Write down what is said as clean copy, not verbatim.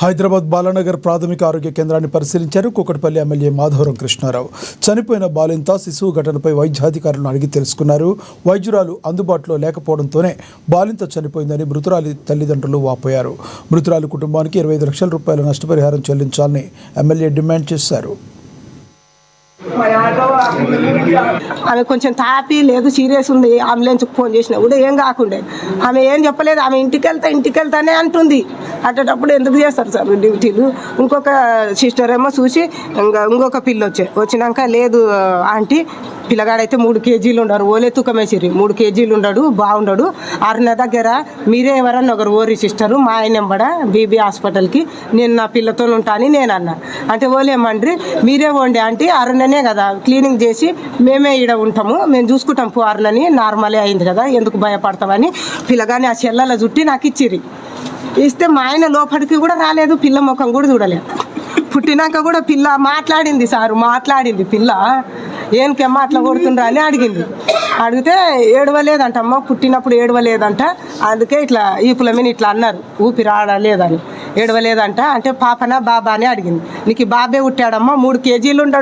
హైదరాబాద్ బాలానగర్ ప్రాథమిక ఆరోగ్య కేంద్రాన్ని పరిశీలించారు కూకట్పల్లి ఎమ్మెల్యే మాధవరం కృష్ణారావు. చనిపోయిన బాలింత శిశువు ఘటనపై వైద్యాధికారులను అడిగి తెలుసుకున్నారు. వైద్యురాలు అందుబాటులో లేకపోవడంతోనే బాలింత చనిపోయిందని మృతురాలి తల్లిదండ్రులు వాపోయారు. మృతురాలి కుటుంబానికి 25 లక్షల రూపాయల నష్టపరిహారం చెల్లించాలని ఎమ్మెల్యే డిమాండ్ చేశారు. ఆమె కొంచెం తాపి లేదు, సీరియస్ ఉంది. అంబులెన్స్కి ఫోన్ చేసినా కూడా ఏం కాకుండే. ఆమె ఏం చెప్పలేదు. ఆమె ఇంటికి వెళ్తానే అంటుంది. అట్టేటప్పుడు ఎందుకు చేస్తారు సార్ డ్యూటీలు? ఇంకొక సిస్టర్ ఏమో చూసి ఇంకొక పిల్ల వచ్చినాక లేదు ఆంటీ, పిల్లగాడైతే 3 కేజీలు ఉండరు, ఓలే తూకమేసిరి 3 కేజీలు ఉండడు, బాగుండడు. అరుణ దగ్గర మీరే ఎవరన్నా ఒకరు ఓరి సిస్టరు మా ఆయన ఎంబడ బీబీ హాస్పిటల్కి నేను నా పిల్లతో ఉంటాను నేను అన్నా. అంటే ఓలేమండ్రి మీరే వండి ఆంటీ, అరుణనే కదా క్లీనింగ్ చేసి మేమే ఈడ ఉంటాము, మేము చూసుకుంటాం అరుణని, నార్మలే అయింది కదా ఎందుకు భయపడతామని పిల్లగాని ఆ చెల్లెల చుట్టి నాకు ఇచ్చిరి. ఇస్తే మా ఆయన లోపలికి కూడా రాలేదు, పిల్ల ముఖం కూడా చూడలేదు. పుట్టినాక కూడా పిల్ల మాట్లాడింది సారు, మాట్లాడింది పిల్ల. ఏనకేమ్మా అట్లా కొడుతుండ్రా అని అడిగింది. అడిగితే ఏడవలేదంటమ్మ, పుట్టినప్పుడు ఏడవలేదంట, అందుకే ఇట్లా ఈపుల మీద ఇట్లా అన్నారు ఊపిరి ఆడలేదని. ఏడవలేదంట. అంటే పాపనా బాబా అని అడిగింది. నీకు బాబే పుట్టాడమ్మా, 3 కేజీలు ఉండడు.